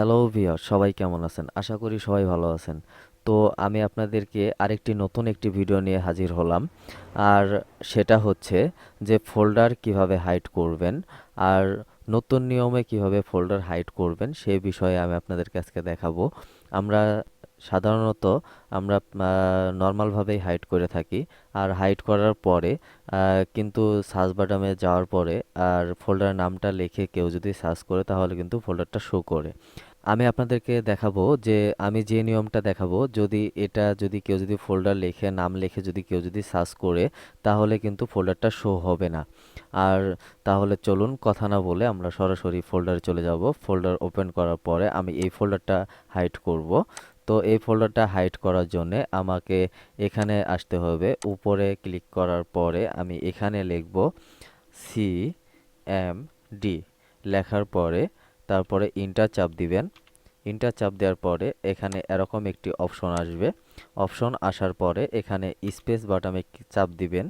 Hello viewer, সবাই কেমন আছেন? আশা করি সবাই ভালো আছেন। তো আমি আপনাদেরকে আরেকটি নতুন একটি ভিডিও নিয়ে হাজির হলাম। আর সেটা হচ্ছে যে ফোল্ডার কিভাবে হাইড করবেন আর নতুন নিয়মে কিভাবে ফোল্ডার হাইড করবেন সেই বিষয়ে আমি আপনাদেরকে আজকে দেখাবো। আমরা সাধারণত আমরা নর্মালভাবেই হাইড করে থাকি। আর হাইড করার পরে কিন্তু সার্চ বাটনে যাওয়ার পরে আর ফোল্ডারের নামটা লিখে কেউ যদি সার্চ করে তাহলে কিন্তু ফোল্ডারটা শো করে। আমি আপনাদেরকে দেখাবো যে আমি যে নিয়মটা দেখাবো, যদি কেউ যদি ফোল্ডার লিখে নাম লিখে যদি কেউ যদি সার্চ করে তাহলে কিন্তু ফোল্ডারটা শো হবে না। আর তাহলে চলুন কথা না বলে আমরা সরাসরি ফোল্ডারে চলে যাব। ফোল্ডার ওপেন করার পরে আমি এই ফোল্ডারটা হাইড করব। তো এই ফোল্ডারটা হাইড করার জন্য আমাকে এখানে আসতে হবে। উপরে ক্লিক করার পরে আমি এখানে লিখব CMD। লেখার পরে তারপরে ইন্টার চাপ দিবেন। ইন্টার চাপ দেওয়ার পরে এখানে এরকম একটি অপশন আসবে। অপশন আসার পরে এখানে স্পেস বাটনে চাপ দিবেন।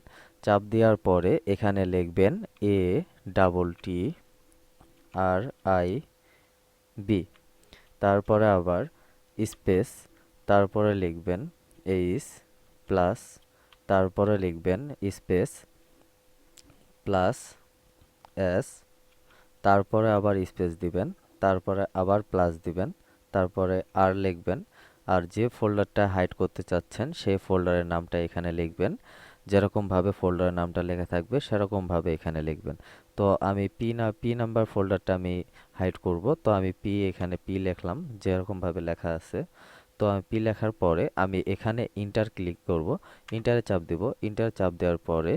চাপ দেওয়ার পরে এখানে লিখবেন ADDRIB। তারপরে আবার স্পেস, তারপরে লিখবেন এইচ প্লাস, তারপরে লিখবেন স্পেস প্লাস এস, তারপরে আবার স্পেস দিবেন, তারপরে আবার প্লাস দিবেন, তারপরে আর লিখবেন। আর যে ফোল্ডারটা হাইড করতে চাচ্ছেন সেই ফোল্ডারের নামটা এখানে লিখবেন। যেরকমভাবে ফোল্ডারের নামটা লেখা থাকবে সেরকমভাবে এখানে লিখবেন। তো আমি পি নাম্বার ফোল্ডারটা আমি হাইড করব। তো আমি এখানে পি লিখলাম যেরকমভাবে লেখা আছে। তো আমি পি লেখার পরে আমি এখানে ইন্টার ক্লিক করব। ইন্টারে চাপ দেব। ইন্টার চাপ দেওয়ার পরে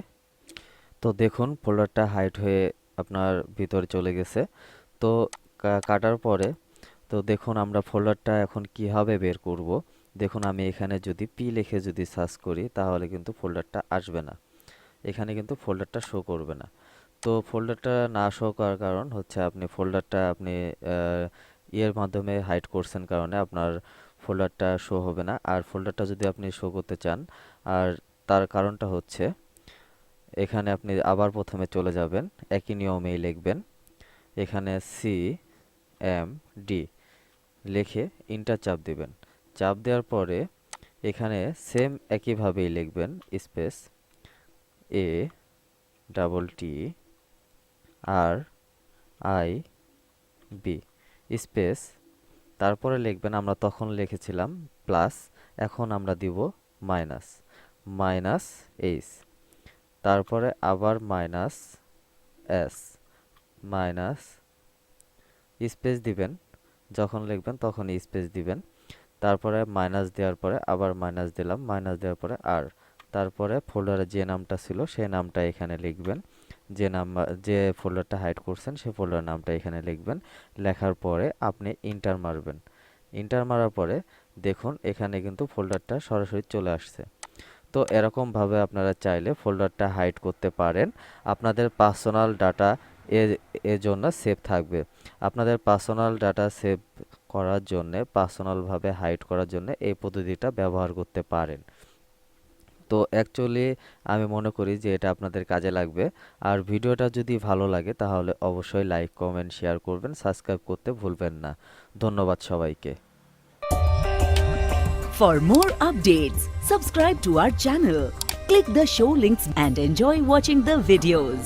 তো দেখুন ফোল্ডারটা হাইড হয়ে আপনার ভিতরে চলে গেছে। তো কাটার পরে তো দেখুন আমরা ফোল্ডারটা এখন কিভাবে বের করব। দেখুন আমি এখানে যদি পি লিখে যদি সার্চ করি তাহলে কিন্তু ফোল্ডারটা আসবে না। এখানে কিন্তু ফোল্ডারটা শো করবে না। তো ফোল্ডারটা না শো করার কারণ হচ্ছে আপনি ইয়ের মাধ্যমে হাইড করছেন কারণে আপনার ফোল্ডারটা শো হবে না। আর ফোল্ডারটা যদি আপনি শো করতে চান, আর তার কারণটা হচ্ছে এখানে আপনি আবার প্রথমে চলে যাবেন, একই নিয়মেই লিখবেন এখানে CMD লিখে ইন্টার চাপ দিবেন। চাপ দেওয়ার পরে এখানে সেম একইভাবেই লিখবেন স্পেস ADDRIB স্পেস, তারপরে লিখবেন আমরা তখন লিখেছিলাম প্লাস, এখন আমরা দিব মাইনাস, মাইনাস এইচ, তারপরে আবার মাইনাস এস, মাইনাস স্পেস দিবেন। যখন লিখবেন তখন স্পেস দিবেন। তারপরে মাইনাস দেওয়ার পরে আবার মাইনাস দিলাম, মাইনাস দেওয়ার পরে আর, তারপরে ফোল্ডারে যে নামটা ছিল সেই নামটা এখানে লিখবেন। যে ফোল্ডারটা হাইড করছেন সেই ফোল্ডারের নামটা এখানে লিখবেন। লেখার পরে আপনি ইন্টার মারবেন। ইন্টার মারার পরে দেখুন এখানে কিন্তু ফোল্ডারটা সরাসরি চলে আসছে। তো এরকমভাবে আপনারা চাইলে ফোল্ডারটা হাইড করতে পারেন। আপনাদের পার্সোনাল ডাটা এর জন্য সেভ থাকবে। আপনাদের পার্সোনাল ডাটা সেভ করার জন্য, পার্সোনালভাবে হাইড করার জন্য এই পদ্ধতিটা ব্যবহার করতে পারেন। তো অ্যাকচুয়ালি আমি মনে করি যে এটা আপনাদের কাজে লাগবে। আর ভিডিওটা যদি ভালো লাগে তাহলে অবশ্যই লাইক, কমেন্ট, শেয়ার করবেন, সাবস্ক্রাইব করতে ভুলবেন না। ধন্যবাদ সবাইকে। For more updates, subscribe to our channel, click the show links and enjoy watching the videos.